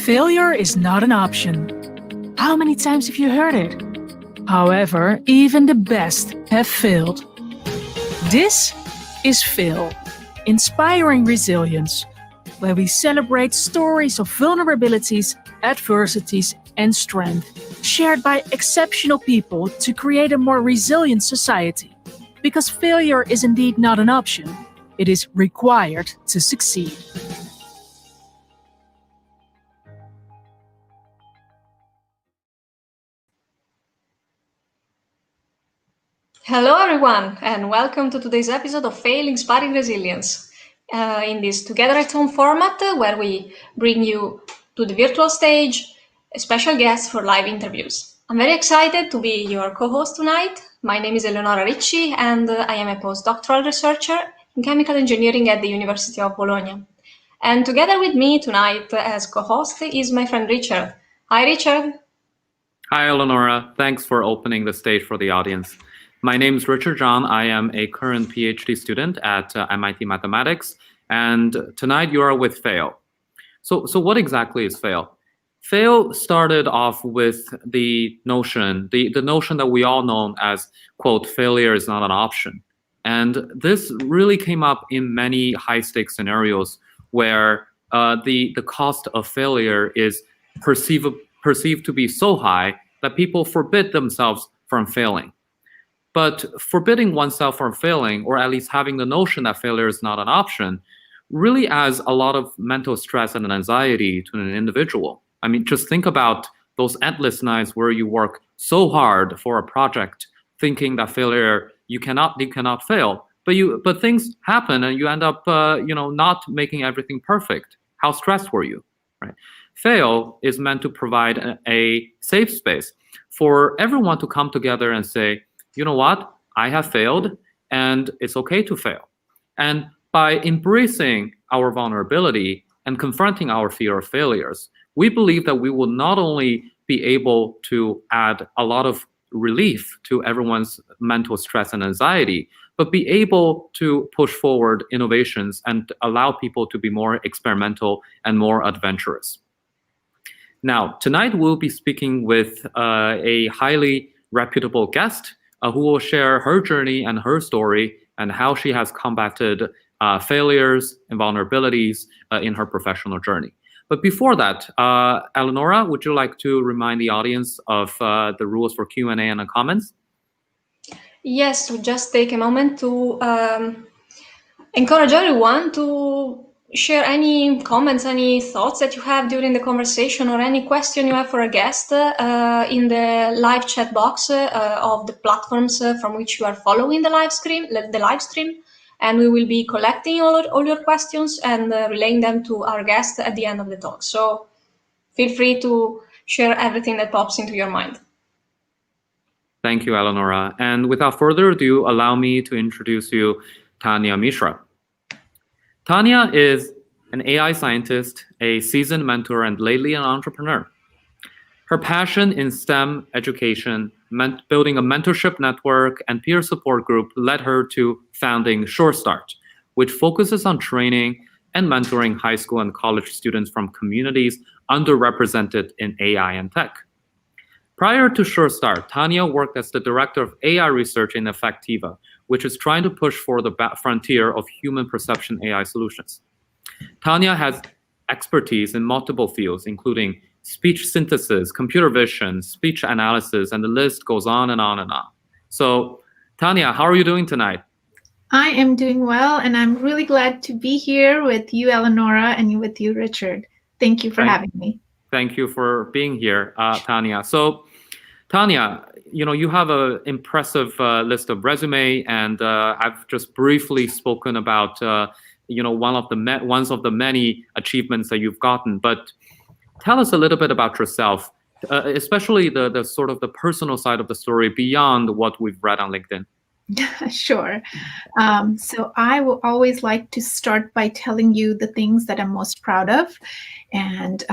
Failure is not an option. How many times have you heard it? However, even the best have failed. This is Fail, Inspiring Resilience, where we celebrate stories of vulnerabilities, adversities, and strength, shared by exceptional people to create a more resilient society. Because failure is indeed not an option, it is required to succeed. Hello everyone, and welcome to today's episode of Fail Inspiring Resilience. In this Together at Home format, where we bring you to the virtual stage a special guest for live interviews. I'm very excited to be your co-host tonight. My name is Eleonora Ricci, and I am a postdoctoral researcher in chemical engineering at the University of Bologna. And together with me tonight as co-host is my friend Richard. Hi, Richard. Hi, Eleonora. Thanks for opening the stage for the audience. My name is Richard John. I am a current PhD student at MIT Mathematics, and tonight you are with FAIL. So what exactly is FAIL? FAIL started off with the notion that we all know as, quote, failure is not an option. And this really came up in many high-stakes scenarios where the cost of failure is perceived to be so high that people forbid themselves from failing. But forbidding oneself from failing, or at least having the notion that failure is not an option, really adds a lot of mental stress and anxiety to an individual. I mean, just think about those endless nights where you work so hard for a project, thinking that failure, you cannot fail, but things happen and you end up, not making everything perfect. How stressed were you, right? FAIL is meant to provide a safe space for everyone to come together and say, you know what, I have failed and it's okay to fail. And by embracing our vulnerability and confronting our fear of failures, we believe that we will not only be able to add a lot of relief to everyone's mental stress and anxiety, but be able to push forward innovations and allow people to be more experimental and more adventurous. Now, tonight we'll be speaking with a highly reputable guest who will share her journey and her story and how she has combated failures and vulnerabilities in her professional journey. But before that, Eleonora, would you like to remind the audience of the rules for Q&A and the comments? Yes, we'll just take a moment to encourage everyone to share any comments, any thoughts that you have during the conversation, or any question you have for a guest in the live chat box of the platforms from which you are following the live stream. And we will be collecting all your questions and relaying them to our guest at the end of the talk. So feel free to share everything that pops into your mind. Thank you, Eleonora. And without further ado, allow me to introduce you Tanya Mishra. Tanya is an AI scientist, a seasoned mentor, and lately an entrepreneur. Her passion in STEM education, building a mentorship network and peer support group led her to founding Sure Start, which focuses on training and mentoring high school and college students from communities underrepresented in AI and tech. Prior to Sure Start, Tanya worked as the director of AI research in Effectiva, which is trying to push for the frontier of human perception AI solutions. Tanya has expertise in multiple fields, including speech synthesis, computer vision, speech analysis, and the list goes on and on and on. So, Tanya, how are you doing tonight? I am doing well, and I'm really glad to be here with you, Eleonora, and with you, Richard. Thank you for having me. Thank you for being here, Tanya. So, Tanya, you have an impressive list of resume, and I've just briefly spoken about one of the many achievements that you've gotten. But tell us a little bit about yourself, especially the sort of the personal side of the story beyond what we've read on LinkedIn. Sure. So I will always like to start by telling you the things that I'm most proud of. And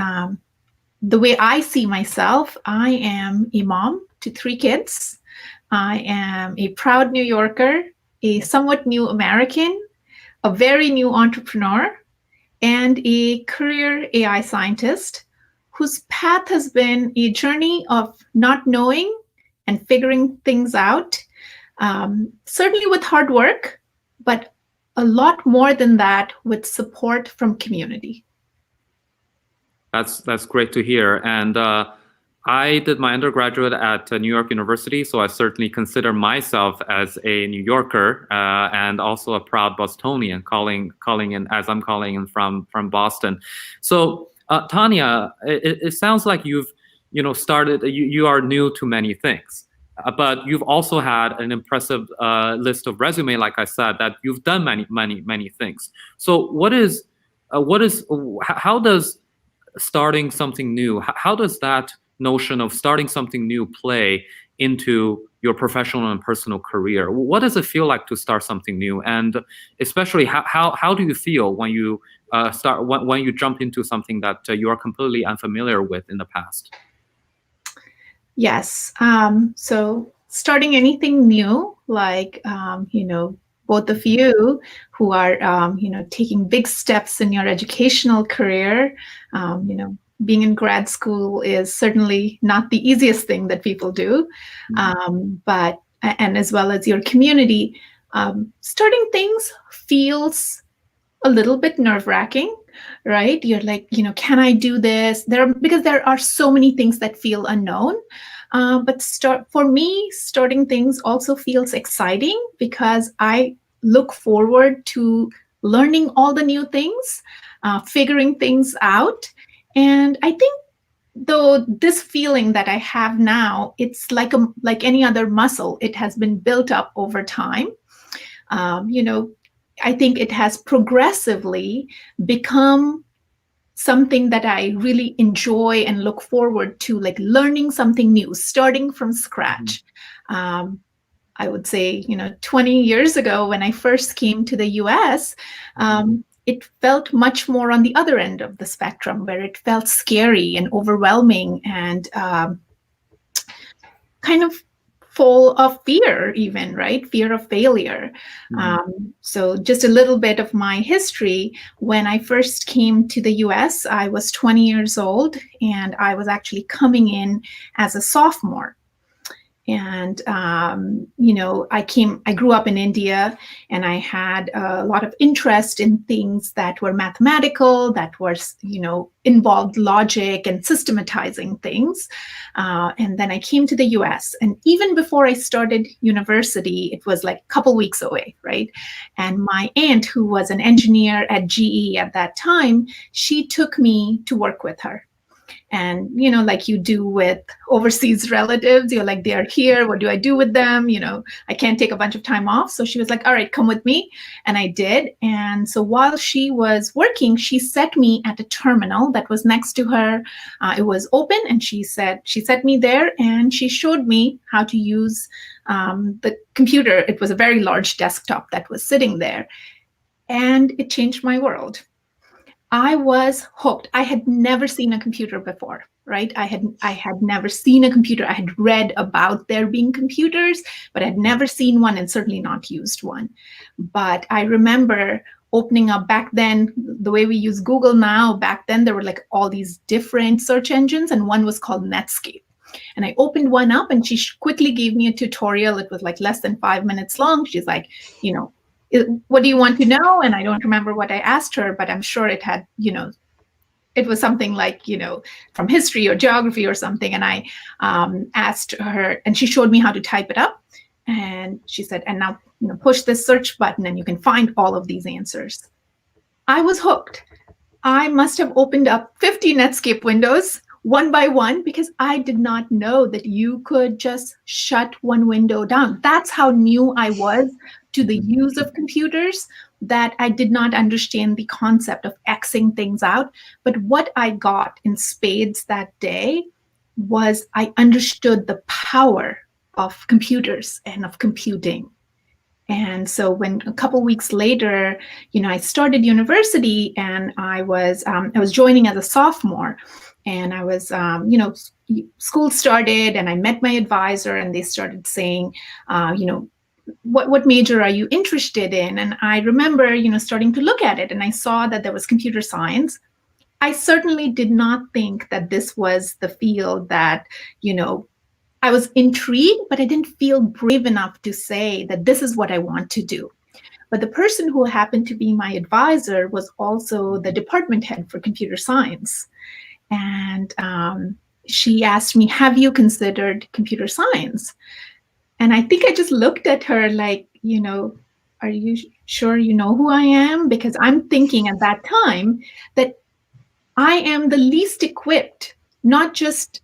the way I see myself, I am a mom to 3 kids. I am a proud New Yorker, a somewhat new American, a very new entrepreneur, and a career AI scientist whose path has been a journey of not knowing and figuring things out, certainly with hard work, but a lot more than that with support from community. That's great to hear. And I did my undergraduate at New York University, so I certainly consider myself as a New Yorker and also a proud Bostonian, calling in as I'm calling in from Boston. So Tanya, it sounds like you've started. You are new to many things, but you've also had an impressive list of resume, like I said, that you've done many things. So how does starting something new, how does that notion of starting something new play into your professional and personal career? What does it feel like to start something new? And especially, how do you feel when you when you jump into something that you are completely unfamiliar with in the past? Yes. So starting anything new, like, both of you who are, taking big steps in your educational career, being in grad school is certainly not the easiest thing that people do. But as well as your community, starting things feels a little bit nerve-wracking, right? You're like, can I do this? Because there are so many things that feel unknown. But for me, starting things also feels exciting because I look forward to learning all the new things, figuring things out. And I think though this feeling that I have now, it's like any other muscle. It has been built up over time. I think it has progressively become something that I really enjoy and look forward to, like learning something new, starting from scratch. I would say, 20 years ago when I first came to the US, it felt much more on the other end of the spectrum, where it felt scary and overwhelming and kind of full of fear even, right? Fear of failure. So just a little bit of my history. When I first came to the US, I was 20 years old and I was actually coming in as a sophomore. And, I grew up in India and I had a lot of interest in things that were mathematical, that were, involved logic and systematizing things. And then I came to the US. And even before I started university, it was like a couple weeks away, right? And my aunt, who was an engineer at GE at that time, she took me to work with her. And, like you do with overseas relatives, you're like, they're here. What do I do with them? I can't take a bunch of time off. So she was like, all right, come with me. And I did. And so while she was working, she set me at a terminal that was next to her. It was open. And she set me there and she showed me how to use the computer. It was a very large desktop that was sitting there. And it changed my world. I was hooked. I had never seen a computer before, right? I had never seen a computer. I had read about there being computers, but I'd never seen one and certainly not used one. But I remember opening up back then, the way we use Google now, back then there were like all these different search engines and one was called Netscape. And I opened one up and she quickly gave me a tutorial. It was like less than 5 minutes long. She's like, what do you want to know? And I don't remember what I asked her, but I'm sure it had, it was something like, from history or geography or something. And I asked her and she showed me how to type it up. And she said, and now, push this search button and you can find all of these answers. I was hooked. I must have opened up 50 Netscape windows one by one because I did not know that you could just shut one window down. That's how new I was to the use of computers, that I did not understand the concept of Xing things out. But what I got in spades that day was I understood the power of computers and of computing. And so when a couple weeks later, I started university and I was joining as a sophomore. And I was, school started and I met my advisor and they started saying, what major are you interested in? And I remember, starting to look at it and I saw that there was computer science. I certainly did not think that this was the field that, I was intrigued, but I didn't feel brave enough to say that this is what I want to do. But the person who happened to be my advisor was also the department head for computer science. And she asked me, have you considered computer science? And I think I just looked at her like, are you sure you know who I am? Because I'm thinking at that time that I am the least equipped, not just,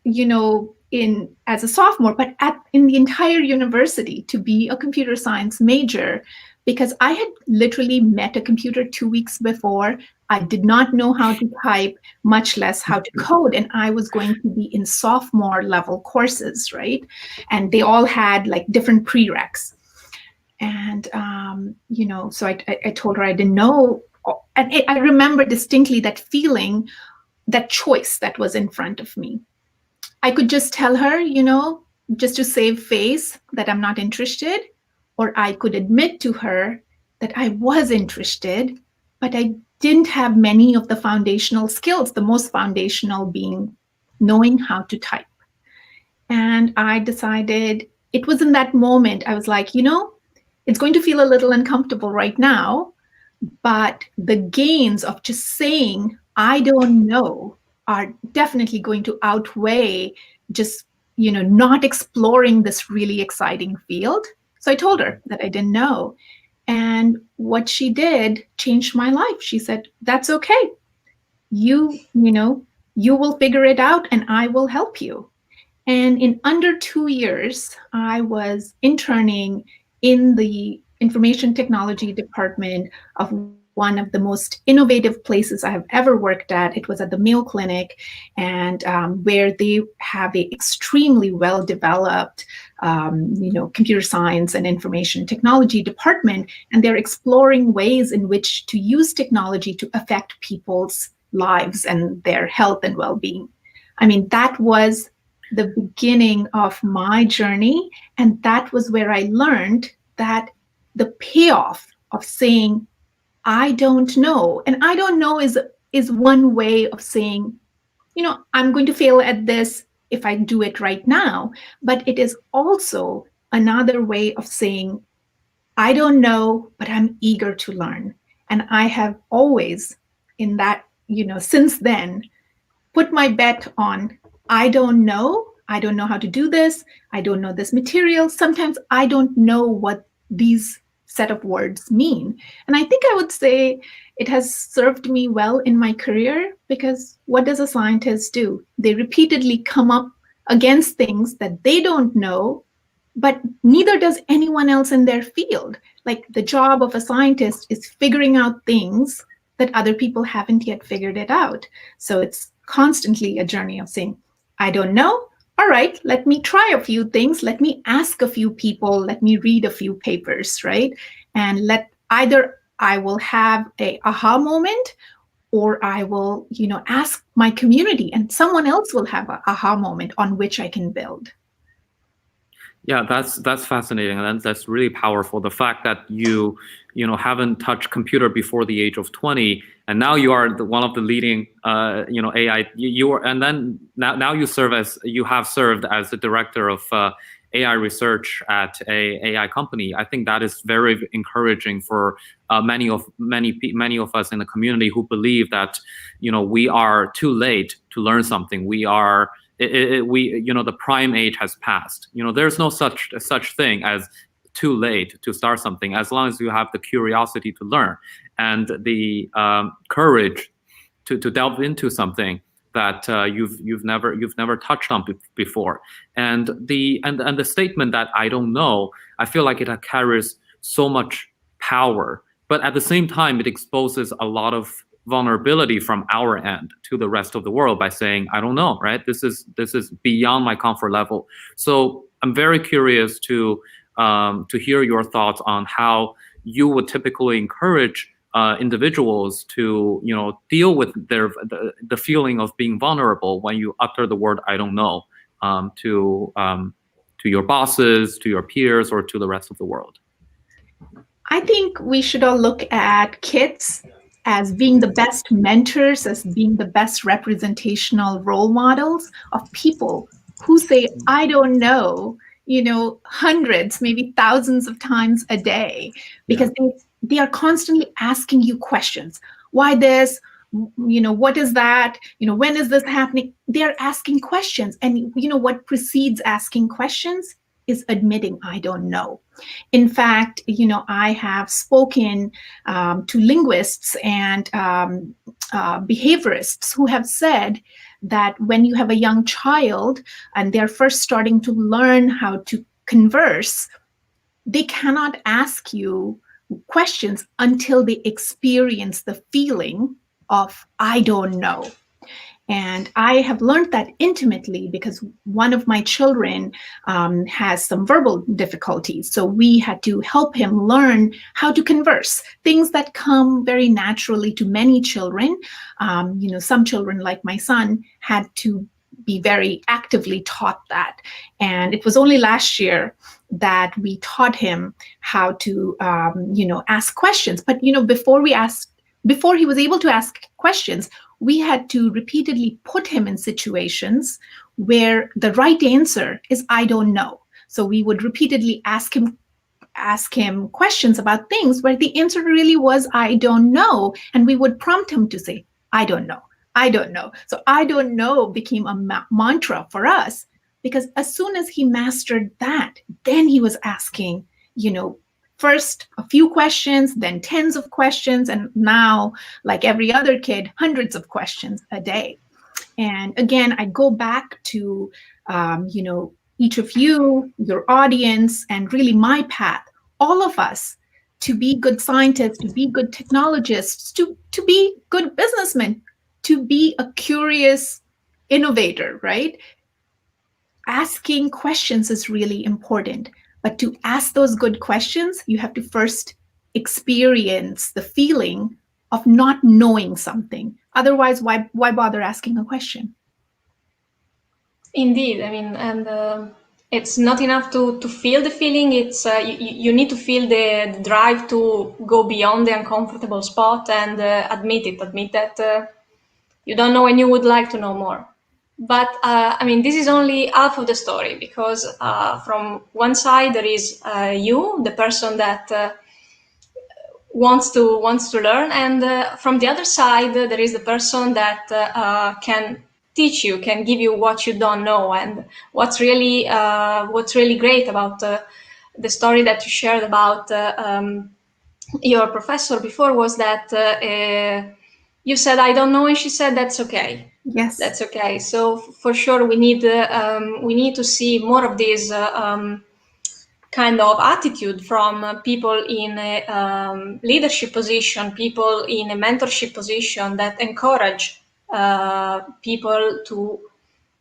in as a sophomore, but in the entire university to be a computer science major, because I had literally met a computer 2 weeks before. I did not know how to type, much less how to code. And I was going to be in sophomore level courses, right? And they all had like different prereqs. And, so I told her I didn't know. And I remember distinctly that feeling, that choice that was in front of me. I could just tell her, just to save face, that I'm not interested, or I could admit to her that I was interested, but I didn't have many of the foundational skills, the most foundational being knowing how to type. And I decided, it was in that moment, I was like, it's going to feel a little uncomfortable right now, but the gains of just saying, I don't know, are definitely going to outweigh just, not exploring this really exciting field. So I told her that I didn't know. And what she did changed my life. She said, that's okay. You will figure it out and I will help you. And in under 2 years, I was interning in the information technology department of one of the most innovative places I have ever worked at. It was at the Mayo Clinic, and where they have an extremely well-developed, computer science and information technology department, and they're exploring ways in which to use technology to affect people's lives and their health and well-being. I mean, that was the beginning of my journey, and that was where I learned that the payoff of saying, I don't know. And I don't know is one way of saying, I'm going to fail at this if I do it right now. But it is also another way of saying, I don't know, but I'm eager to learn. And I have always, in that, since then, put my bet on, I don't know how to do this. I don't know this material. Sometimes I don't know what these set of words mean. And I think I would say it has served me well in my career, because what does a scientist do? They repeatedly come up against things that they don't know, but neither does anyone else in their field. Like, the job of a scientist is figuring out things that other people haven't yet figured it out. So it's constantly a journey of saying, I don't know. All right, let me try a few things. Let me ask a few people. Let me read a few papers, right? And either I will have a aha moment, or I will, ask my community, and someone else will have an aha moment on which I can build. Yeah, that's fascinating, and that's really powerful. The fact that you haven't touched computer before the age of 20, and now you are one of the leading AI. You are, and then now you have served as the director of AI research at a AI company. I think that is very encouraging for many of us in the community who believe that we are too late to learn something. We are. The prime age has passed. There's no such thing as too late to start something, as long as you have the curiosity to learn and the courage to delve into something that you've never touched on before. And the statement that I don't know, I feel like it carries so much power, but at the same time, it exposes a lot of vulnerability from our end to the rest of the world by saying, I don't know, right? This is beyond my comfort level. So I'm very curious to hear your thoughts on how you would typically encourage individuals to deal with the feeling of being vulnerable when you utter the word I don't know to your bosses, to your peers, or to the rest of the world. I think we should all look at kids as being the best mentors, as being the best representational role models of people who say, I don't know, hundreds, maybe thousands of times a day, because they are constantly asking you questions. Why this? What is that? When is this happening? They're asking questions. And what precedes asking questions is admitting, I don't know. In fact, I have spoken to linguists and behaviorists who have said that when you have a young child and they're first starting to learn how to converse, they cannot ask you questions until they experience the feeling of, I don't know. And I have learned that intimately because one of my children has some verbal difficulties. So we had to help him learn how to converse, things that come very naturally to many children. Some children, like my son, had to be very actively taught that. And it was only last year that we taught him how to, ask questions. But, before he was able to ask questions, we had to repeatedly put him in situations where the right answer is, I don't know. So we would repeatedly ask him questions about things where the answer really was, I don't know. And we would prompt him to say, I don't know. I don't know. So I don't know became a mantra for us, because as soon as he mastered that, then he was asking, first a few questions, then tens of questions, and now, like every other kid, hundreds of questions a day. And again, I go back to, each of you, your audience, and really my path, all of us, to be good scientists, to be good technologists, to be good businessmen, to be a curious innovator, right? Asking questions is really important. But to ask those good questions, you have to first experience the feeling of not knowing something. Otherwise, why bother asking a question? Indeed, and it's not enough to feel the feeling. It's you need to feel the drive to go beyond the uncomfortable spot and admit that you don't know and you would like to know more. But this is only half of the story, because from one side there is you, the person that wants to learn, and from the other side there is the person that can teach you, can give you what you don't know. And what's really great about the story that you shared about your professor before was that you said, I don't know, and she said, that's okay. Yes, that's okay. So for sure we need to see more of this kind of attitude from people in a leadership position, people in a mentorship position, that encourage people to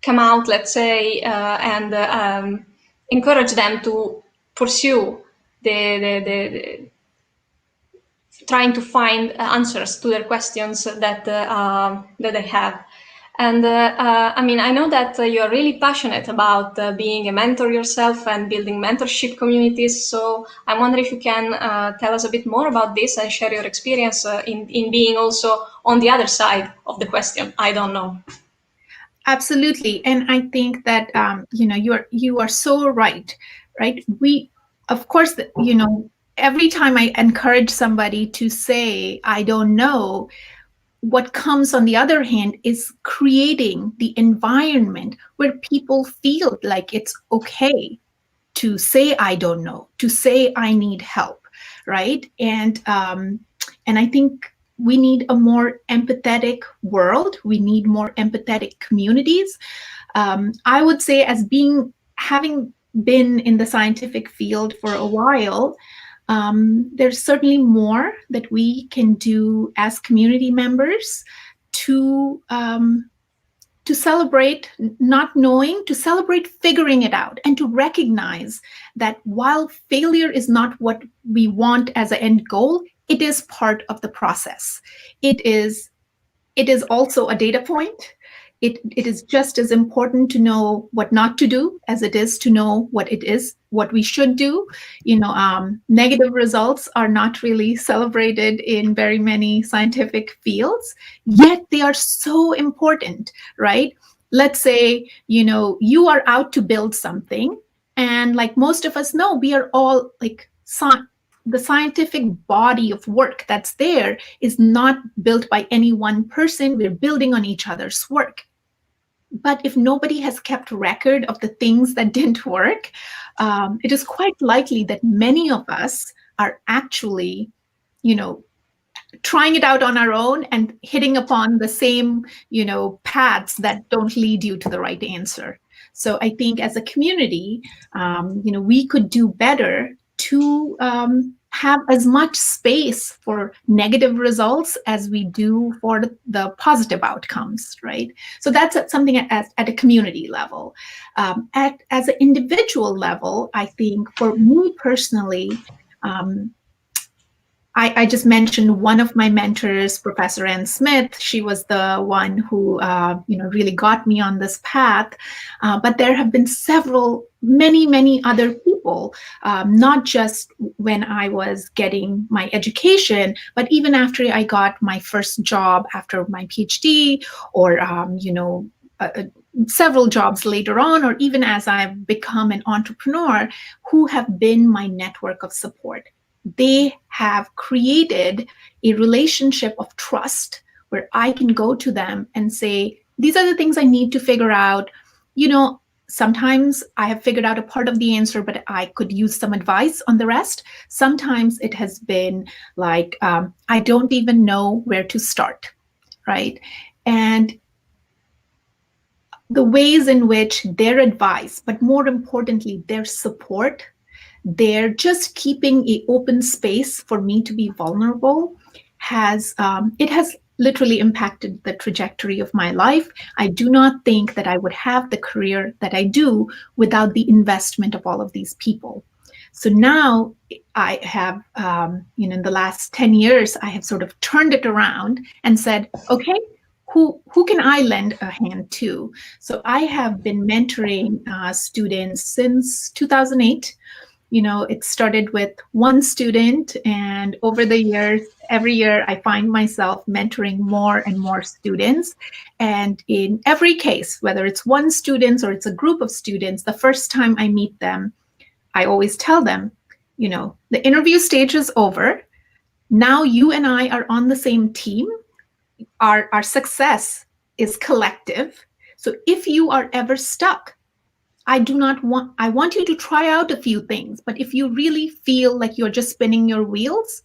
come out, let's say, and encourage them to pursue the trying to find answers to their questions that they have. And I know that you are really passionate about being a mentor yourself and building mentorship communities. So I wonder if you can tell us a bit more about this and share your experience in being also on the other side of the question, I don't know. Absolutely. And I think that you are so right. We, of course, every time I encourage somebody to say, I don't know, what comes on the other hand is creating the environment where people feel like it's okay to say, I don't know, to say, I need help, right? And I think we need a more empathetic world. We need more empathetic communities. I would say, having been in the scientific field for a while, there's certainly more that we can do as community members to celebrate not knowing, to celebrate figuring it out, and to recognize that while failure is not what we want as an end goal, it is part of the process. It is also a data point. it is just as important to know what not to do as it is to know what we should do. Negative results are not really celebrated in very many scientific fields, yet they are so important, right? Let's say, you are out to build something, and like most of us know, we are all like, the scientific body of work that's there is not built by any one person. We're building on each other's work. But if nobody has kept record of the things that didn't work, it is quite likely that many of us are actually, trying it out on our own and hitting upon the same, paths that don't lead you to the right answer. So I think as a community, we could do better to have as much space for negative results as we do for the positive outcomes, right? So that's something at a community level. As an individual level, I think for me personally, I just mentioned one of my mentors, Professor Ann Smith. She was the one who, really got me on this path. But there have been many other people, not just when I was getting my education, but even after I got my first job after my PhD, or, several jobs later on, or even as I've become an entrepreneur, who have been my network of support. They have created a relationship of trust where I can go to them and say, these are the things I need to figure out. Sometimes I have figured out a part of the answer, but I could use some advice on the rest. Sometimes it has been like, I don't even know where to start, right? And the ways in which their advice, but more importantly, their support, they're just keeping an open space for me to be vulnerable, has literally impacted the trajectory of my life. I do not think that I would have the career that I do without the investment of all of these people. So now I have, in the last 10 years, I have sort of turned it around and said, okay, who can I lend a hand to? So I have been mentoring students since 2008. It started with one student, and over the years, every year I find myself mentoring more and more students. And in every case, whether it's one student or it's a group of students, the first time I meet them, I always tell them, the interview stage is over. Now you and I are on the same team. Our success is collective. So if you are ever stuck, I want you to try out a few things, but if you really feel like you're just spinning your wheels,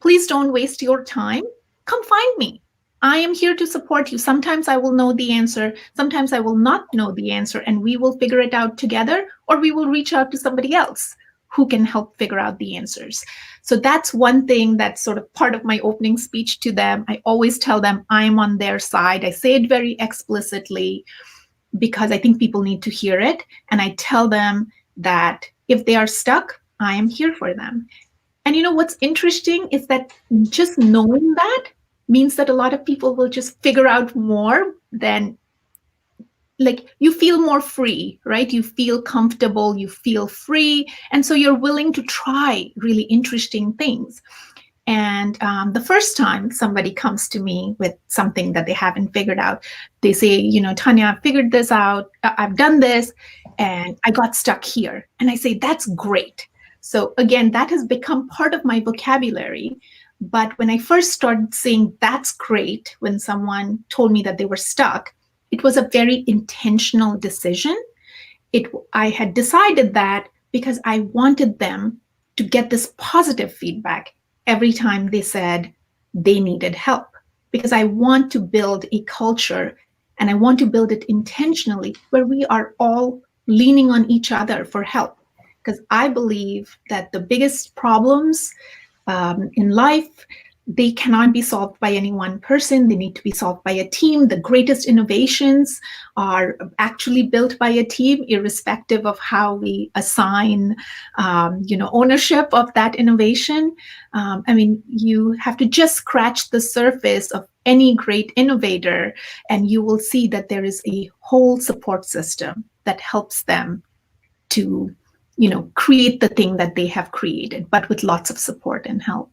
please don't waste your time. Come find me. I am here to support you. Sometimes I will know the answer. Sometimes I will not know the answer, and we will figure it out together, or we will reach out to somebody else who can help figure out the answers. So that's one thing that's sort of part of my opening speech to them. I always tell them I'm on their side. I say it very explicitly, because I think people need to hear it. And I tell them that if they are stuck, I am here for them. And what's interesting is that just knowing that means that a lot of people will just figure out more than, like, you feel more free, right? You feel comfortable, you feel free. And so you're willing to try really interesting things. And the first time somebody comes to me with something that they haven't figured out, they say, Tanya, I figured this out. I've done this and I got stuck here. And I say, that's great. So again, that has become part of my vocabulary. But when I first started saying that's great, when someone told me that they were stuck, it was a very intentional decision. I had decided that because I wanted them to get this positive feedback every time they said they needed help, because I want to build a culture, and I want to build it intentionally, where we are all leaning on each other for help. Because I believe that the biggest problems in life, they cannot be solved by any one person. They need to be solved by a team. The greatest innovations are actually built by a team, irrespective of how we assign, ownership of that innovation. You have to just scratch the surface of any great innovator, and you will see that there is a whole support system that helps them to, create the thing that they have created, but with lots of support and help.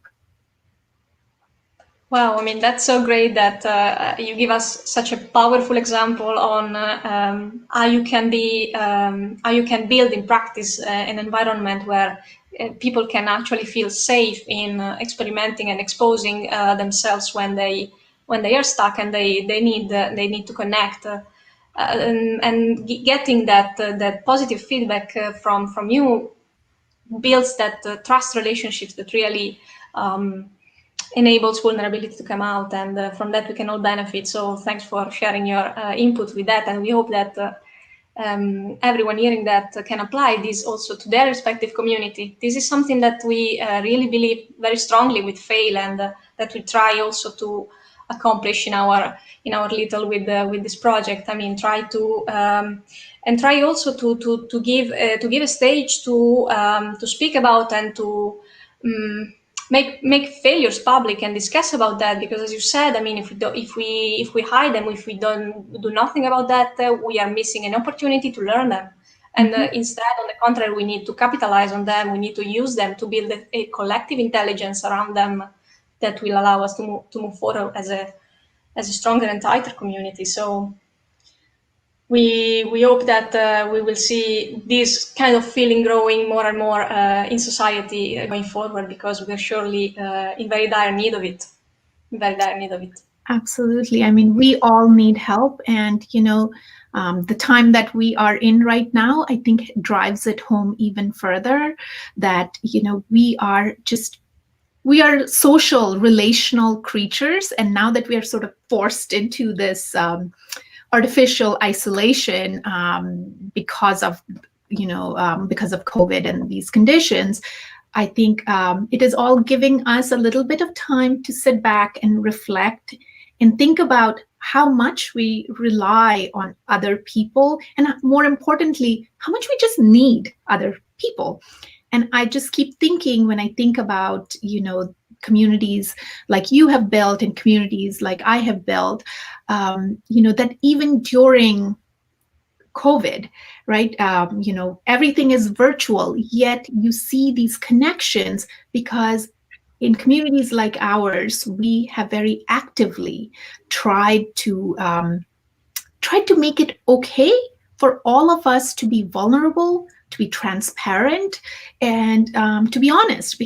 Wow, I mean, that's so great that you give us such a powerful example on how you can build in practice an environment where people can actually feel safe in experimenting and exposing themselves when they are stuck and they need to connect. And getting that positive feedback from you builds that trust relationships that really enables vulnerability to come out, and from that we can all benefit. So thanks for sharing your input with that, and we hope that everyone hearing that can apply this also to their respective community. This is something that we really believe very strongly with Fail, and that we try also to accomplish in our little with this project. I mean, try to and try also to give a stage to speak about and to make failures public and discuss about that, because as you said, I mean, if we hide them, if we don't do nothing about that, we are missing an opportunity to learn them. And instead, on the contrary, we need to capitalize on them. We need to use them to build a collective intelligence around them that will allow us to move forward as a stronger and tighter community. So we hope that we will see this kind of feeling growing more and more in society going forward, because we're surely in very dire need of it. Absolutely. I mean, we all need help, and the time that we are in right now, I think drives it home even further that we are social, relational creatures, and now that we are sort of forced into this artificial isolation because of COVID and these conditions, I think it is all giving us a little bit of time to sit back and reflect and think about how much we rely on other people, and more importantly, how much we just need other people. And I just keep thinking, when I think about, communities like you have built and communities like I have built, that even during COVID, right? Everything is virtual, yet you see these connections because in communities like ours, we have very actively tried to make it okay for all of us to be vulnerable, to be transparent, and to be honest.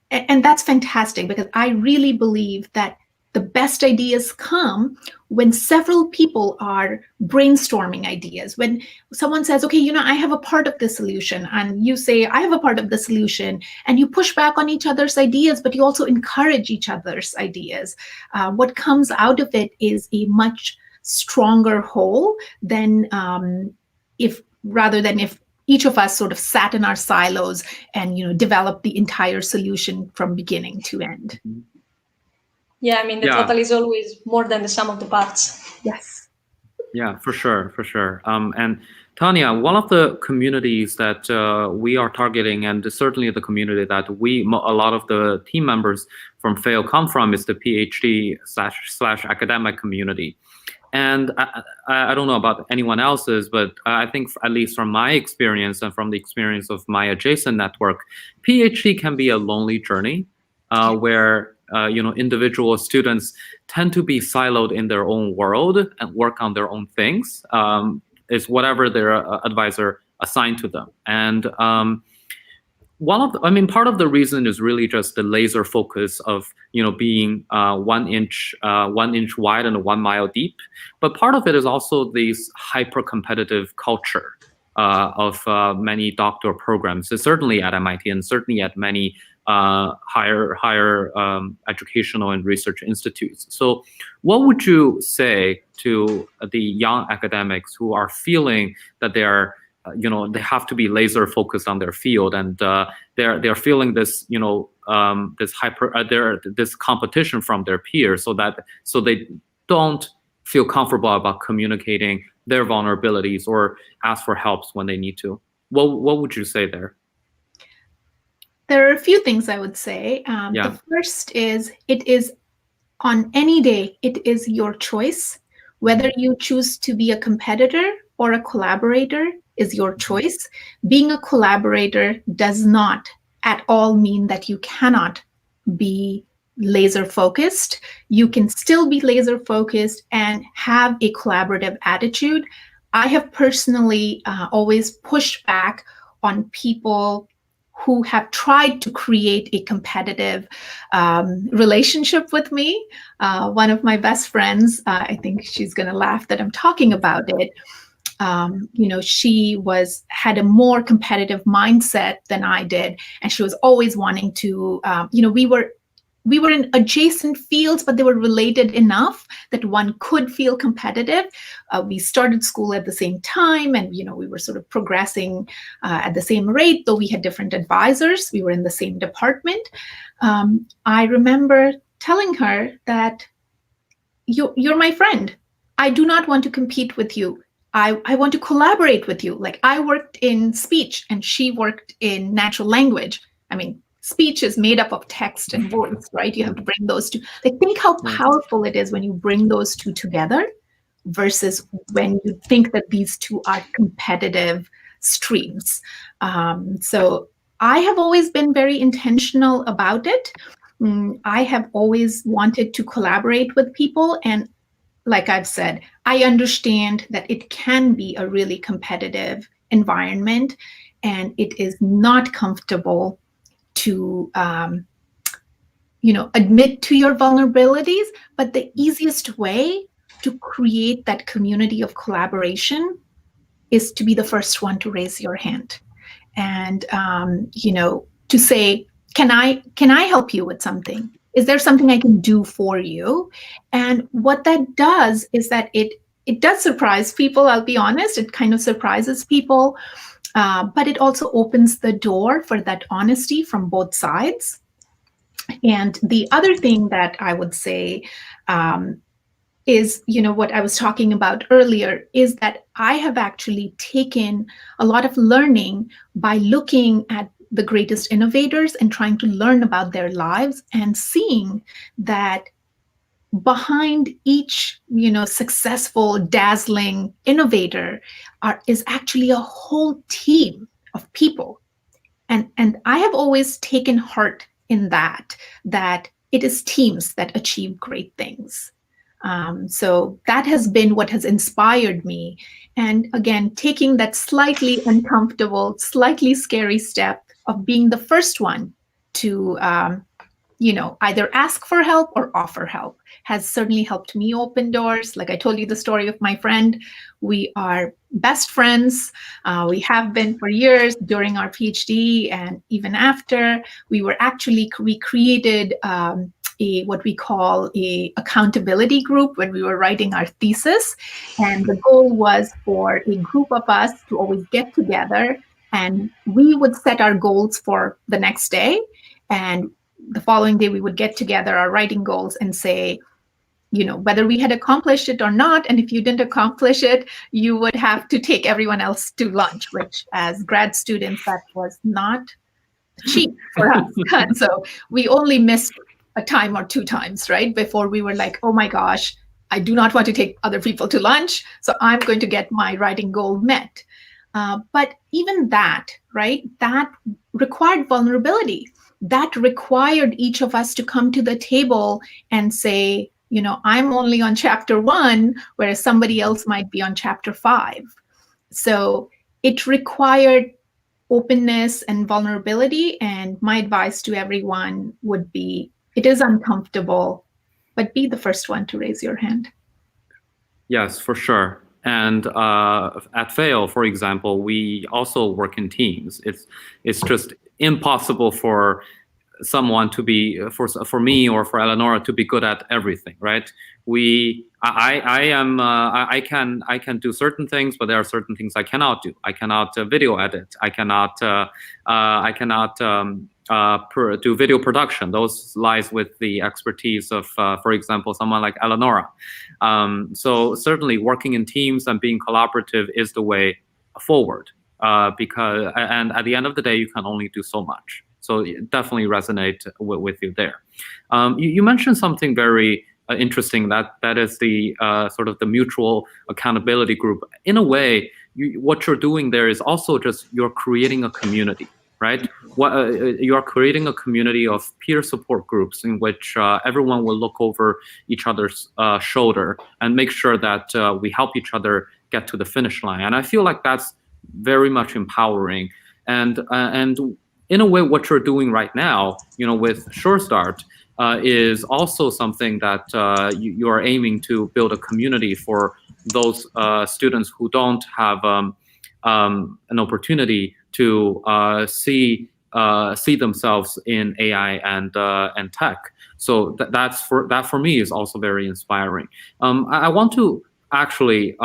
And that's fantastic, because I really believe that the best ideas come when several people are brainstorming ideas. When someone says, okay, I have a part of the solution, and you say, I have a part of the solution, and you push back on each other's ideas, but you also encourage each other's ideas. What comes out of it is a much stronger whole than if each of us sort of sat in our silos and developed the entire solution from beginning to end. Yeah, I mean, the total is always more than the sum of the parts. Yes. Yeah, for sure. And Tanya, one of the communities that we are targeting, and certainly the community that a lot of the team members from FAIL come from, is the PhD / academic community. And I don't know about anyone else's, but I think at least from my experience and from the experience of my adjacent network, PhD can be a lonely journey where individual students tend to be siloed in their own world and work on their own things. Is whatever their advisor assigned to them. And part of the reason is really just the laser focus of being 1 inch wide and 1 mile deep. But part of it is also this hyper competitive culture of many doctoral programs, certainly at MIT and certainly at many higher educational and research institutes. So what would you say to the young academics who are feeling that they are they have to be laser focused on their field, and they're feeling this this competition from their peers, so they don't feel comfortable about communicating their vulnerabilities or ask for help when they need to? What would you say there? There are a few things I would say. The first is, it is on any day, it is your choice. Whether you choose to be a competitor or a collaborator is your choice. Being a collaborator does not at all mean that you cannot be laser focused. You can still be laser focused and have a collaborative attitude. I have personally always pushed back on people who have tried to create a competitive relationship with me. One of my best friends, I think she's going to laugh that I'm talking about it. She had a more competitive mindset than I did, and she was always wanting to. We were in adjacent fields, but they were related enough that one could feel competitive. We started school at the same time, and we were sort of progressing at the same rate, though we had different advisors. We were in the same department. I remember telling her that you're my friend. I do not want to compete with you. I want to collaborate with you. Like, I worked in speech and she worked in natural language. I mean, speech is made up of text and voice, right? You have to bring those two. Like, think how powerful it is when you bring those two together versus when you think that these two are competitive streams. So I have always been very intentional about it. I have always wanted to collaborate with people. And like I've said, I understand that it can be a really competitive environment, and it is not comfortable to admit to your vulnerabilities. But the easiest way to create that community of collaboration is to be the first one to raise your hand, and to say, can I help you with something? Is there something I can do for you? And what that does is that it does surprise people. I'll be honest, it kind of surprises people. But it also opens the door for that honesty from both sides. And the other thing that I would say is, what I was talking about earlier, is that I have actually taken a lot of learning by looking at the greatest innovators and trying to learn about their lives, and seeing that behind each successful, dazzling innovator is actually a whole team of people. And I have always taken heart in that it is teams that achieve great things. So that has been what has inspired me. And again, taking that slightly uncomfortable, slightly scary step of being the first one to either ask for help or offer help has certainly helped me open doors. Like I told you the story of my friend. We are best friends. We have been for years during our PhD, and even after. We created what we call a accountability group when we were writing our thesis. And the goal was for a group of us to always get together, and we would set our goals for the next day. And the following day, we would get together our writing goals and say, whether we had accomplished it or not. And if you didn't accomplish it, you would have to take everyone else to lunch, which as grad students, that was not cheap for us. So we only missed a time or two times, right? Before we were like, oh my gosh, I do not want to take other people to lunch, so I'm going to get my writing goal met. But even that, right, that required vulnerability. That required each of us to come to the table and say, I'm only on chapter 1, whereas somebody else might be on chapter 5. So it required openness and vulnerability. And my advice to everyone would be, it is uncomfortable, but be the first one to raise your hand. Yes, for sure. And at Fail, for example, we also work in teams. It's just impossible for someone to be, for me or for Eleonora to be good at everything, right? I can do certain things, but there are certain things I cannot do. I cannot video edit. I cannot do video production. Those lies with the expertise of, for example, someone like Eleonora. So certainly working in teams and being collaborative is the way forward. And at the end of the day, you can only do so much. So definitely resonate with you there. You mentioned something very interesting, that is the sort of the mutual accountability group. In a way, what you're doing there is also just you're creating a community, right? You are creating a community of peer support groups in which everyone will look over each other's shoulder and make sure that we help each other get to the finish line. And I feel like that's very much empowering. And in a way, what you're doing right now, with Sure Start, is also something that you are aiming to build a community for those students who don't have an opportunity to see themselves in AI and tech. So that for me is also very inspiring. I want to actually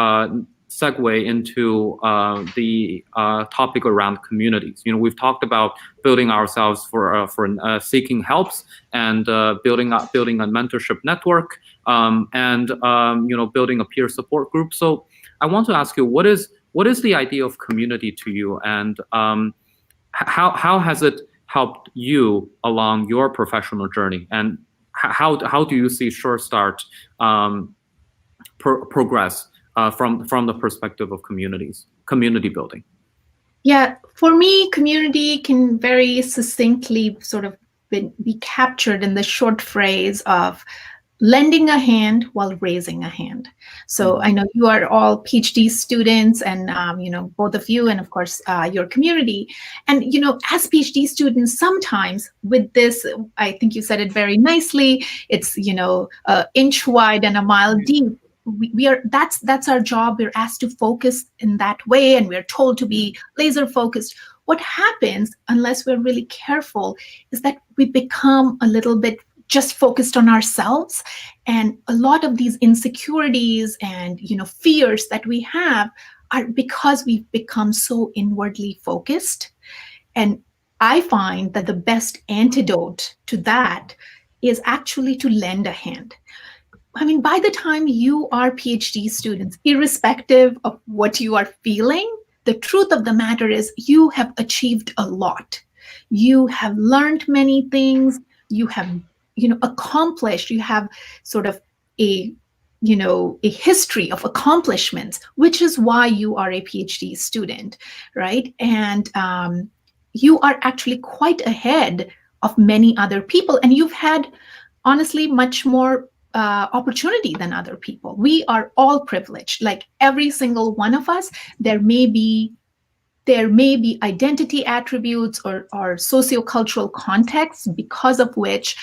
segue into the topic around communities. We've talked about building ourselves for seeking helps and building a mentorship network, and building a peer support group. So I want to ask you, what is the idea of community to you, and how has it helped you along your professional journey, and how do you see Sure Start progress from the perspective of community building? Yeah, for me, community can very succinctly sort of be captured in the short phrase of lending a hand while raising a hand. So I know you are all PhD students, and both of you, and of course your community. And as PhD students, sometimes with this, I think you said it very nicely. It's an inch wide and a mile deep. We are that's our job. We're asked to focus in that way, and we're told to be laser focused. What happens, unless we're really careful, is that we become a little bit just focused on ourselves, and a lot of these insecurities and fears that we have are because we've become so inwardly focused. And I find that the best antidote to that is actually to lend a hand. I mean, by the time you are PhD students, irrespective of what you are feeling, the truth of the matter is you have achieved a lot. You have learned many things. You have, accomplished. You have sort of a history of accomplishments, which is why you are a PhD student, right? And you are actually quite ahead of many other people, and you've had, honestly, much more opportunity than other people. We are all privileged, like every single one of us. There may be identity attributes or sociocultural contexts because of which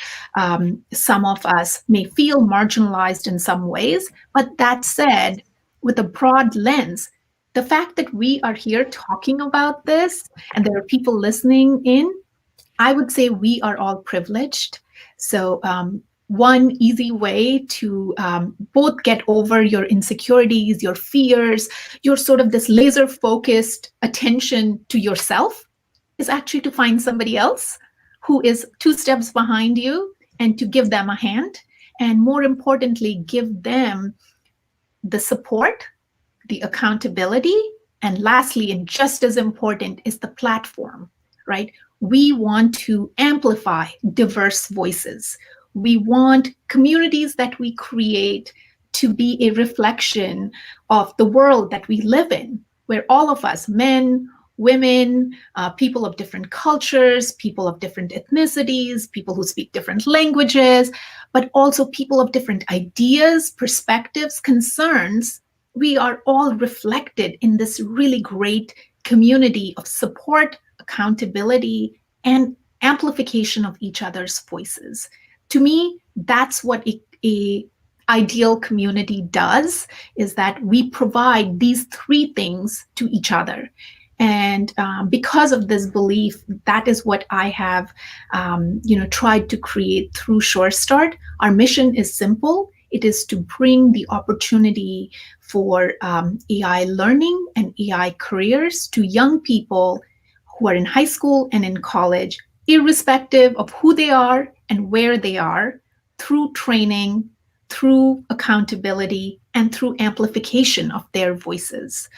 some of us may feel marginalized in some ways. But that said, with a broad lens, the fact that we are here talking about this and there are people listening in, I would say we are all privileged. So one easy way to both get over your insecurities, your fears, your sort of this laser focused attention to yourself is actually to find somebody else who is 2 steps behind you and to give them a hand. And more importantly, give them the support, the accountability, and lastly, and just as important, is the platform, right? We want to amplify diverse voices. We want communities that we create to be a reflection of the world that we live in, where all of us, men, women, people of different cultures, people of different ethnicities, people who speak different languages, but also people of different ideas, perspectives, concerns, we are all reflected in this really great community of support, accountability, and amplification of each other's voices. To me, that's what a ideal community does, is that we provide these 3 things to each other. And because of this belief, that is what I have tried to create through Sure Start. Our mission is simple. It is to bring the opportunity for AI learning and AI careers to young people who are in high school and in college, irrespective of who they are and where they are, through training, through accountability and through amplification of their voices.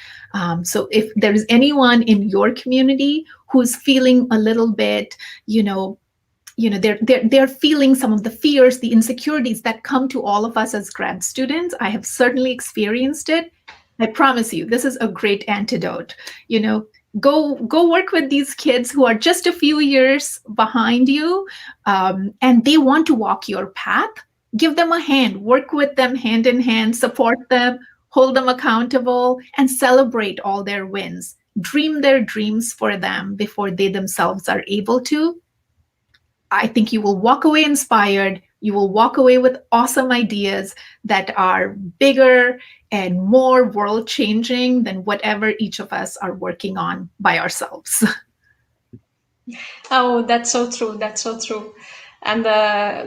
So if there is anyone in your community who's feeling a little bit, they're feeling some of the fears, the insecurities that come to all of us as grad students. I have certainly experienced it. I promise you, this is a great antidote. Go work with these kids who are just a few years behind you, and they want to walk your path. Give them a hand, work with them hand in hand, support them, hold them accountable, and celebrate all their wins. Dream their dreams for them before they themselves are able to. I think you will walk away inspired. You will walk away with awesome ideas that are bigger and more world-changing than whatever each of us are working on by ourselves. Oh, that's so true. That's so true. And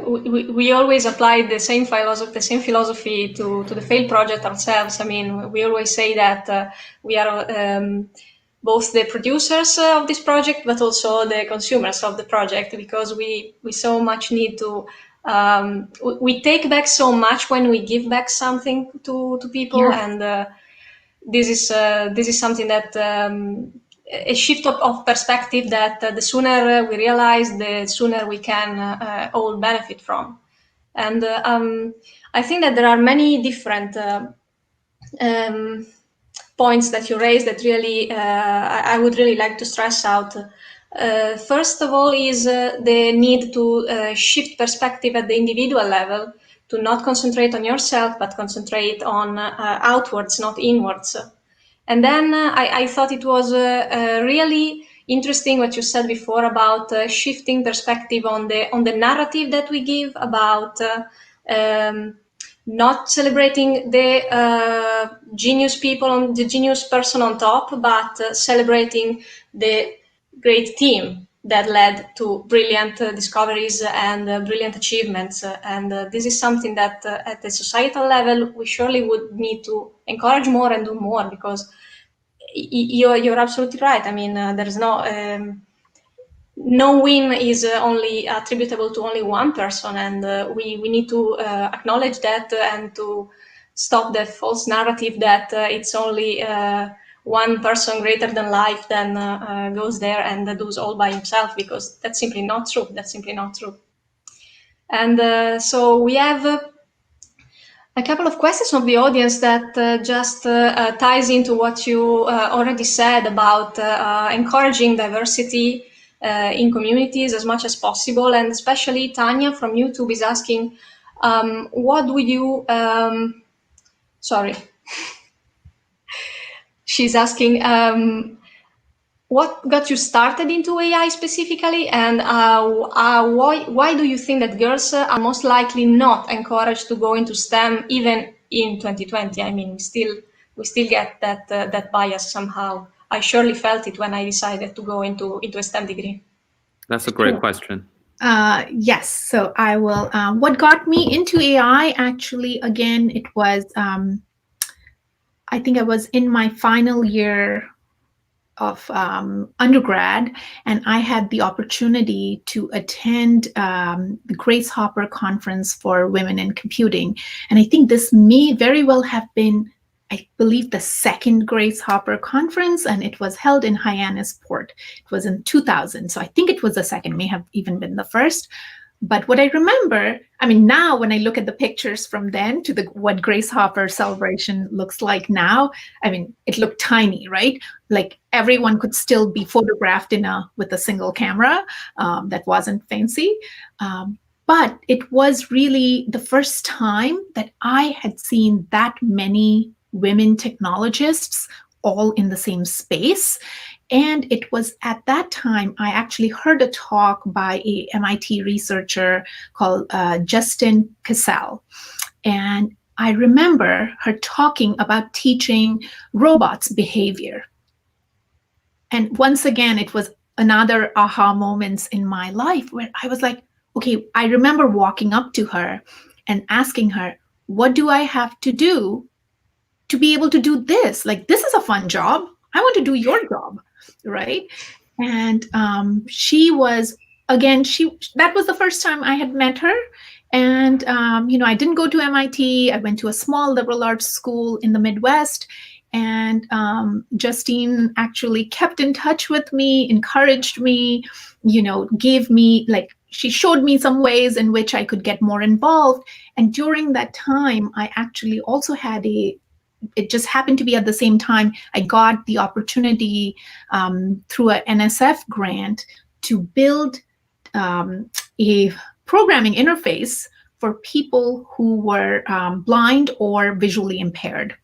we always apply the same philosophy to the failed project ourselves. I mean, we always say that we are both the producers of this project, but also the consumers of the project, because we so much need to. We take back so much when we give back something to people, Yeah. and this is something that. A shift of perspective that the sooner we realize, the sooner we can all benefit from. And I think that there are many different points that you raised that really I would really like to stress out. First of all is the need to shift perspective at the individual level, to not concentrate on yourself, but concentrate on outwards, not inwards. And then I thought it was really interesting what you said before about shifting perspective on the narrative that we give about not celebrating the genius people, the genius person on top, but celebrating the great team that led to brilliant discoveries and brilliant achievements. And this is something that at the societal level, we surely would need to encourage more and do more, because you're absolutely right. I mean, there's no win is only attributable to only one person, and we need to acknowledge that and to stop the false narrative that it's only one person greater than life then goes there and does all by himself, because that's simply not true. That's simply not true. And so we have a couple of questions from the audience that just ties into what you already said about encouraging diversity in communities as much as possible. And especially Tanya from YouTube is asking, what would you, sorry, she's asking, what got you started into AI specifically, and why do you think that girls are most likely not encouraged to go into STEM even in 2020? I mean, we still get that bias somehow. I surely felt it when I decided to go into a STEM degree. That's a great question. Yes, so I will. What got me into AI, actually, again, it was, I think I was in my final year of undergrad, and I had the opportunity to attend the Grace Hopper Conference for Women in Computing. And I think this may very well have been, I believe, the second Grace Hopper Conference, and it was held in Hyannisport. It was in 2000, so I think it was the second, may have even been the first. But what I remember, I mean, now when I look at the pictures from then to what Grace Hopper celebration looks like now, I mean, it looked tiny, right? Like everyone could still be photographed with a single camera that wasn't fancy. But it was really the first time that I had seen that many women technologists all in the same space. And it was at that time I actually heard a talk by a MIT researcher called Justin Cassell. And I remember her talking about teaching robots behavior. And once again, it was another aha moments in my life where I was like, okay, I remember walking up to her and asking her, what do I have to do to be able to do this? Like, this is a fun job. I want to do your job, right? And she was, again, that was the first time I had met her. And, I didn't go to MIT. I went to a small liberal arts school in the Midwest. And Justine actually kept in touch with me, encouraged me, gave me, she showed me some ways in which I could get more involved. And during that time, I actually also had it just happened to be at the same time I got the opportunity through an NSF grant to build a programming interface for people who were blind or visually impaired.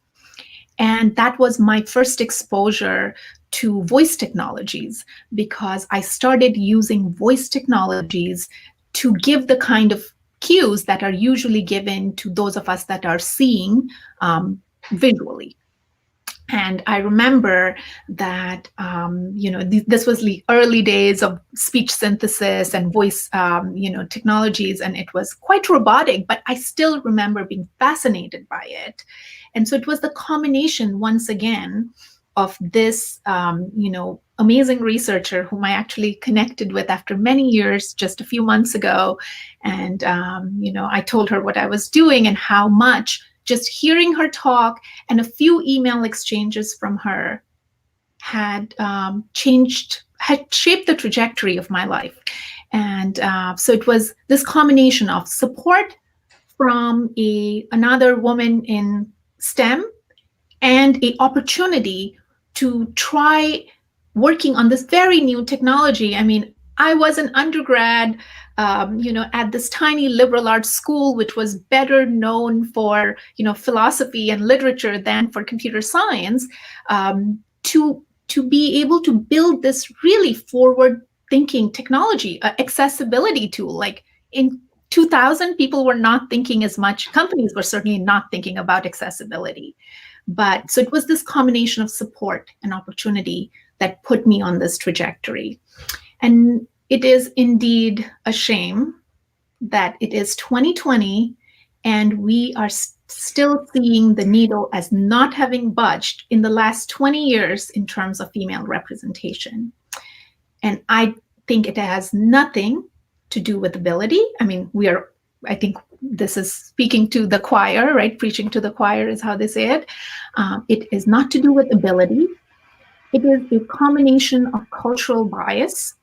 And that was my first exposure to voice technologies, because I started using voice technologies to give the kind of cues that are usually given to those of us that are seeing visually. And I remember that, this was the early days of speech synthesis and voice, technologies, and it was quite robotic, but I still remember being fascinated by it. And so it was the combination, once again, of this, amazing researcher whom I actually connected with after many years, just a few months ago. And, I told her what I was doing and how much just hearing her talk and a few email exchanges from her had shaped the trajectory of my life. And so it was this combination of support from another woman in STEM and an opportunity to try working on this very new technology. I mean, I was an undergrad, at this tiny liberal arts school, which was better known for, philosophy and literature than for computer science, to be able to build this really forward-thinking technology, accessibility tool. Like in 2000, people were not thinking as much. Companies were certainly not thinking about accessibility. But so it was this combination of support and opportunity that put me on this trajectory. And it is indeed a shame that it is 2020 and we are still seeing the needle as not having budged in the last 20 years in terms of female representation. And I think it has nothing to do with ability. I mean, I think this is speaking to the choir, right? Preaching to the choir is how they say it. It is not to do with ability. It is a combination of cultural bias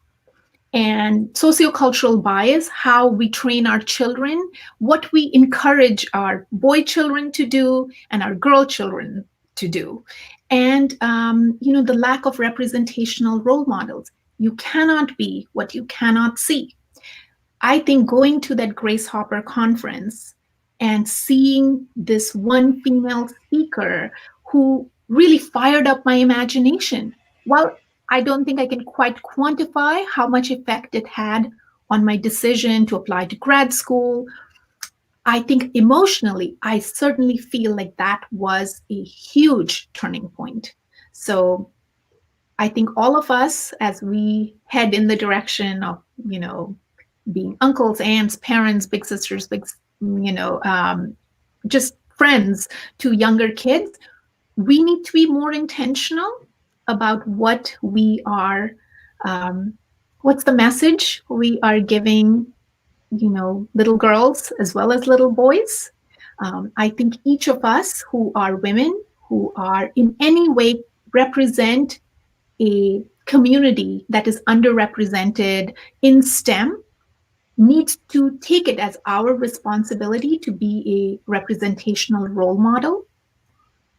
and sociocultural bias, how we train our children, what we encourage our boy children to do and our girl children to do. And, the lack of representational role models. You cannot be what you cannot see. I think going to that Grace Hopper conference and seeing this one female speaker who really fired up my imagination. Well, I don't think I can quite quantify how much effect it had on my decision to apply to grad school. I think emotionally, I certainly feel like that was a huge turning point. So I think all of us, as we head in the direction of, being uncles, aunts, parents, big sisters, just friends to younger kids, we need to be more intentional about what we are, what's the message we are giving, little girls as well as little boys. I think each of us who are women, who are in any way represent a community that is underrepresented in STEM, needs to take it as our responsibility to be a representational role model.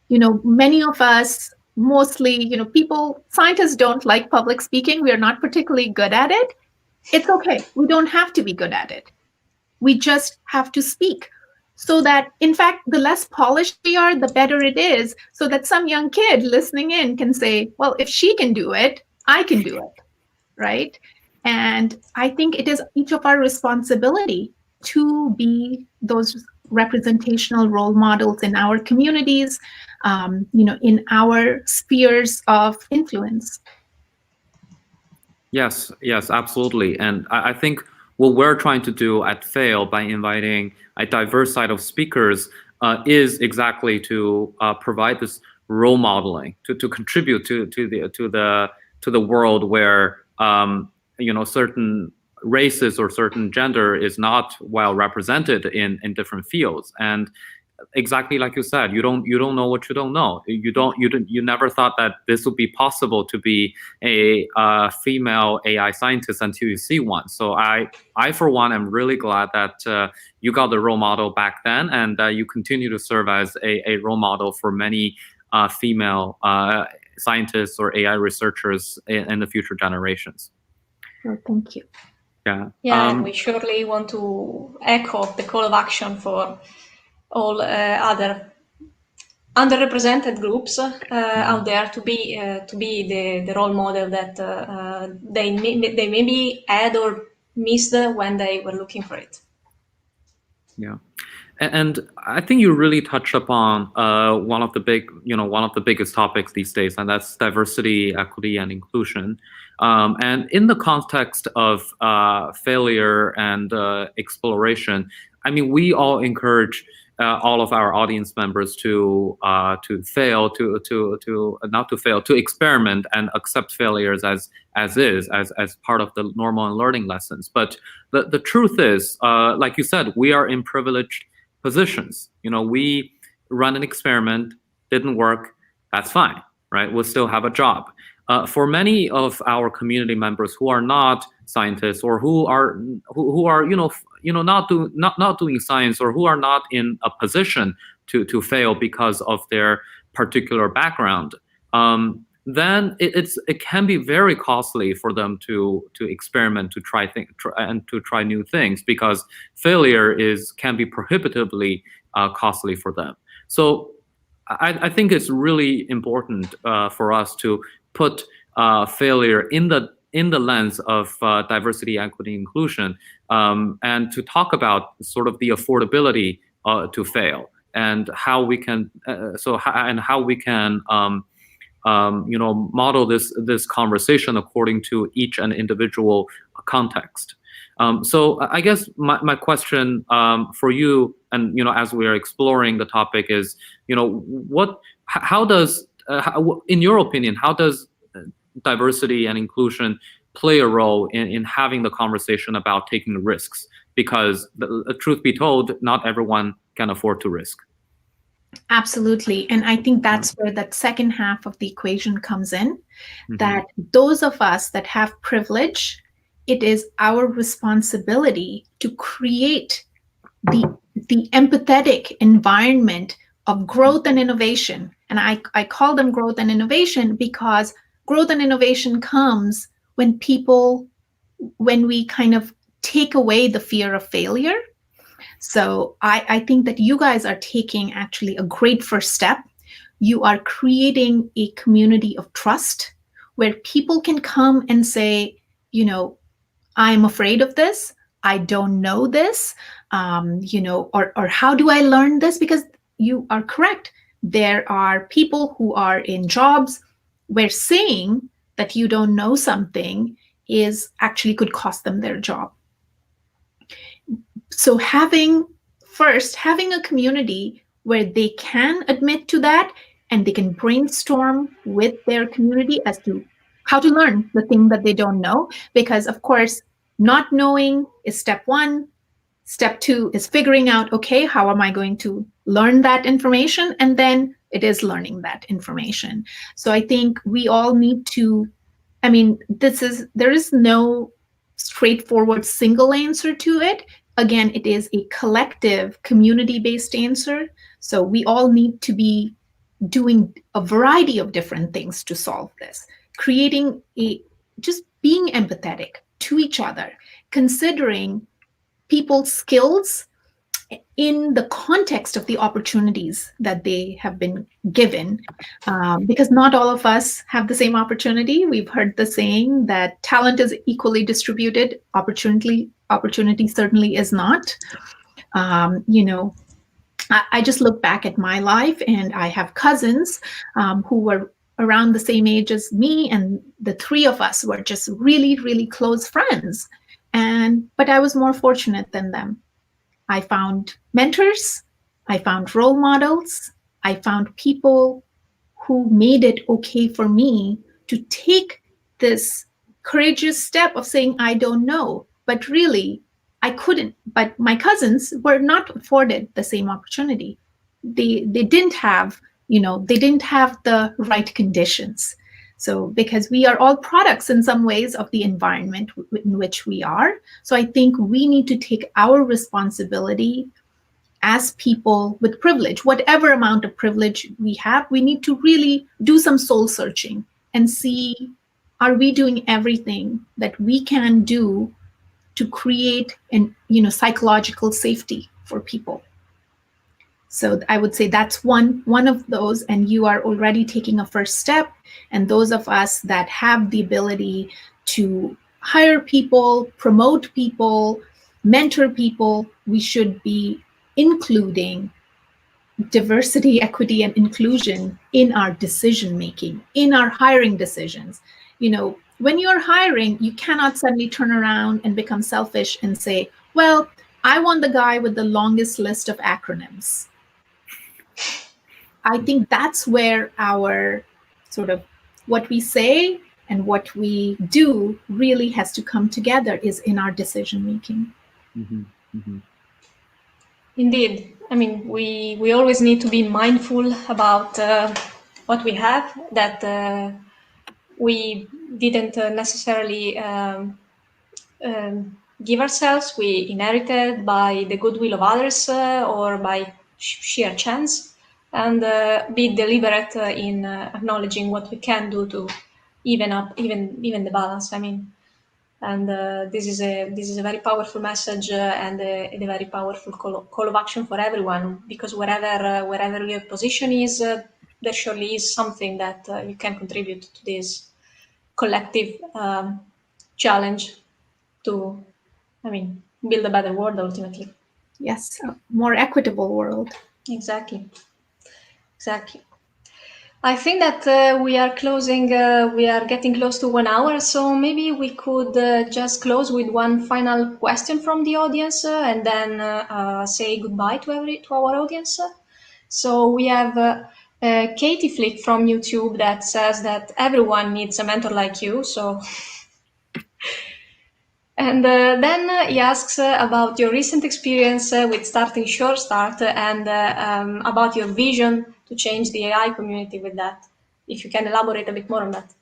Many of us, mostly, scientists don't like public speaking. We are not particularly good at it. It's okay. We don't have to be good at it. We just have to speak so that, in fact, the less polished we are, the better it is, so that some young kid listening in can say, well, if she can do it, I can do it, right? And I think it is each of our responsibility to be those representational role models in our communities, in our spheres of influence. Yes, absolutely. And I think what we're trying to do at FAIL by inviting a diverse set of speakers is exactly to provide this role modeling, to contribute to the world where certain races or certain gender is not well represented in different fields. And exactly like you said, you don't know what you don't know. You never thought that this would be possible to be a female AI scientist until you see one. So I for one am really glad that you got the role model back then, and you continue to serve as a role model for many female scientists or AI researchers in the future generations. Well, thank you. Yeah. Yeah, and we surely want to echo the call of action for all other underrepresented groups out there to be the role model that they maybe had or missed when they were looking for it. Yeah. And I think you really touched upon one of the biggest topics these days, and that's diversity, equity, and inclusion. And in the context of failure and exploration, I mean, we all encourage all of our audience members to fail, to experiment and accept failures as part of the normal learning lessons. But the truth is, like you said, we are in privileged positions. We run an experiment, didn't work, that's fine, right? We'll still have a job. For many of our community members who are not scientists, or who are not doing science, or who are not in a position to fail because of their particular background, then it can be very costly for them to experiment, to try new things, because failure can be prohibitively costly for them. So I think it's really important for us to put failure in the lens of diversity, equity, inclusion, and to talk about sort of the affordability to fail, and how we can model this conversation according to each and individual context. So I guess my question for you, and as we are exploring the topic, is in your opinion, how does diversity and inclusion play a role in having the conversation about taking risks? Because truth be told, not everyone can afford to risk. Absolutely. And I think that's where that second half of the equation comes in, that those of us that have privilege, it is our responsibility to create the empathetic environment of growth and innovation. And I call them growth and innovation because growth and innovation comes when we kind of take away the fear of failure. So I think that you guys are taking actually a great first step. You are creating a community of trust where people can come and say, I'm afraid of this. I don't know this, or how do I learn this? Because you are correct. There are people who are in jobs where saying that you don't know something is actually could cost them their job. So having a community where they can admit to that, and they can brainstorm with their community as to how to learn the thing that they don't know. Because of course, not knowing is step one. Step two is figuring out, okay, how am I going to learn that information? And then it is learning that information. So I think we all need to, there is no straightforward single answer to it. Again, it is a collective community-based answer. So we all need to be doing a variety of different things to solve this. Just being empathetic to each other, considering people's skills in the context of the opportunities that they have been given, because not all of us have the same opportunity. We've heard the saying that talent is equally distributed. Opportunity certainly is not. I just look back at my life, and I have cousins who were around the same age as me, and the three of us were just really, really close friends. But I was more fortunate than them. I found mentors, I found role models, I found people who made it okay for me to take this courageous step of saying, I don't know, but really I couldn't. But my cousins were not afforded the same opportunity. They didn't have, they didn't have the right conditions. So because we are all products in some ways of the environment in which we are. So I think we need to take our responsibility as people with privilege, whatever amount of privilege we have, we need to really do some soul searching and see, are we doing everything that we can do to create an, psychological safety for people? So I would say that's one of those, and you are already taking a first step. And those of us that have the ability to hire people, promote people, mentor people, we should be including diversity, equity, and inclusion in our decision making, in our hiring decisions. When you're hiring, you cannot suddenly turn around and become selfish and say, well, I want the guy with the longest list of acronyms. I think that's where our sort of what we say and what we do really has to come together, is in our decision making. Mm-hmm. Mm-hmm. Indeed. I mean, we always need to be mindful about what we have, that we didn't necessarily give ourselves, we inherited by the goodwill of others or by sheer chance, and be deliberate in acknowledging what we can do to even the balance. I mean, and this is a very powerful message and a very powerful call of action for everyone, because wherever your position is, there surely is something that you can contribute to this collective challenge to, build a better world ultimately. Yes, a more equitable world. Exactly. I think that we are getting close to 1 hour, so maybe we could just close with one final question from the audience and then say goodbye to our audience. So we have Katie Flick from YouTube that says that everyone needs a mentor like you. So, and then he asks about your recent experience with starting Sure Start and about your vision to change the AI community with that. If you can elaborate a bit more on that.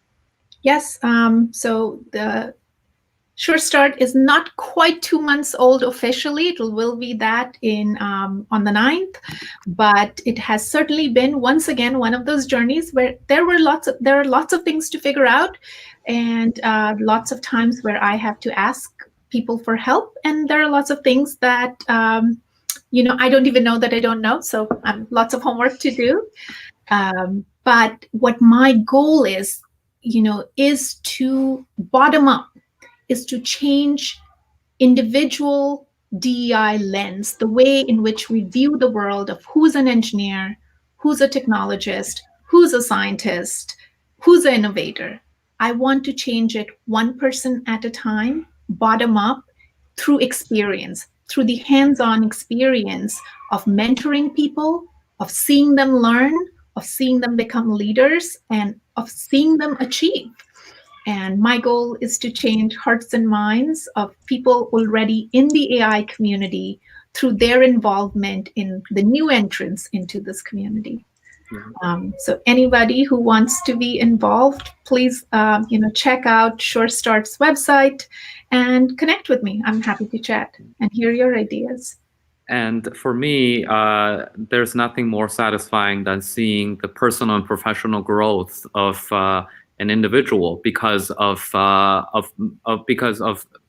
Yes. So the Sure Start is not quite 2 months old officially. It will be that in on the 9th, but it has certainly been, once again, one of those journeys where there are lots of things to figure out, and lots of times where I have to ask people for help, and there are lots of things that I don't even know that I don't know. So lots of homework to do. But what my goal is to bottom up, is to change individual DEI lens, the way in which we view the world of who's an engineer, who's a technologist, who's a scientist, who's an innovator. I want to change it one person at a time, bottom up, through experience, through the hands-on experience of mentoring people, of seeing them learn, of seeing them become leaders, and of seeing them achieve. And my goal is to change hearts and minds of people already in the AI community through their involvement in the new entrants into this community. Yeah. So anybody who wants to be involved, please check out Sure Start's website and connect with me. I'm happy to chat and hear your ideas. And for me, there's nothing more satisfying than seeing the personal and professional growth of an individual because of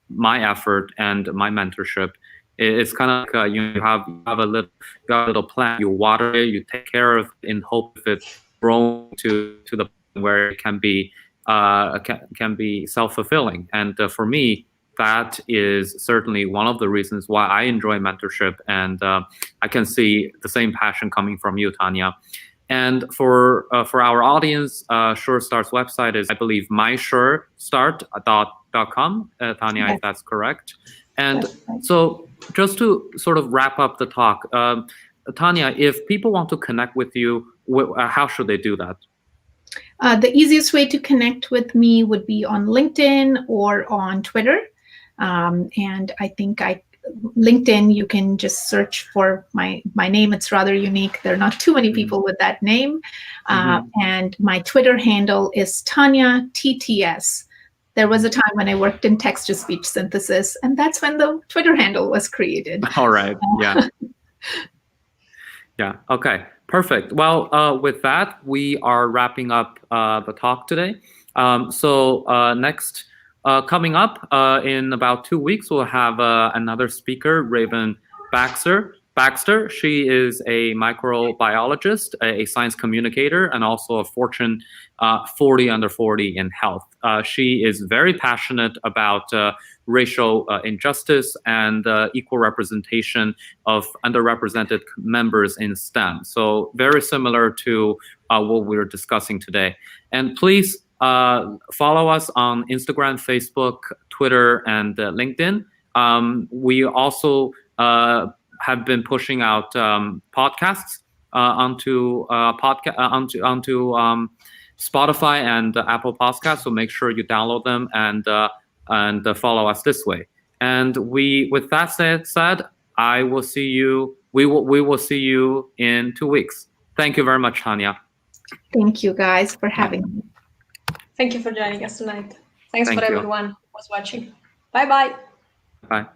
my effort and my mentorship. It's kind of like you have a little plant, you water it, you take care of it in hope of it growing to the point where it can be self-fulfilling. And for me, that is certainly one of the reasons why I enjoy mentorship, and I can see the same passion coming from you, Tanya. And for our audience, Sure Start's website is, I believe, mysurestart.com, Tanya, Yes. if that's correct. And so just to sort of wrap up the talk, Tanya, if people want to connect with you, how should they do that? The easiest way to connect with me would be on LinkedIn or on Twitter. And I think LinkedIn, you can just search for my name. It's rather unique. There are not too many people with that name. And my Twitter handle is Tanya TTS. There was a time when I worked in text-to-speech synthesis, and that's when the Twitter handle was created. All right. Yeah. Yeah. Okay. Perfect. Well, with that, we are wrapping up the talk today. Next, coming up in about 2 weeks, we'll have another speaker, Raven Baxter. She is a microbiologist, a science communicator, and also a Fortune 40 under 40 in health. She is very passionate about racial injustice and equal representation of underrepresented members in STEM. So very similar to what we're discussing today. And please follow us on Instagram, Facebook, Twitter, and LinkedIn. We also have been pushing out podcasts onto Spotify and Apple Podcasts. So make sure you download them and follow us this way. And with that said, I will see you. We will see you in 2 weeks. Thank you very much, Tanya. Thank you guys for having me. Thank you for joining us tonight. Thanks for everyone who was watching. Bye-bye. Bye.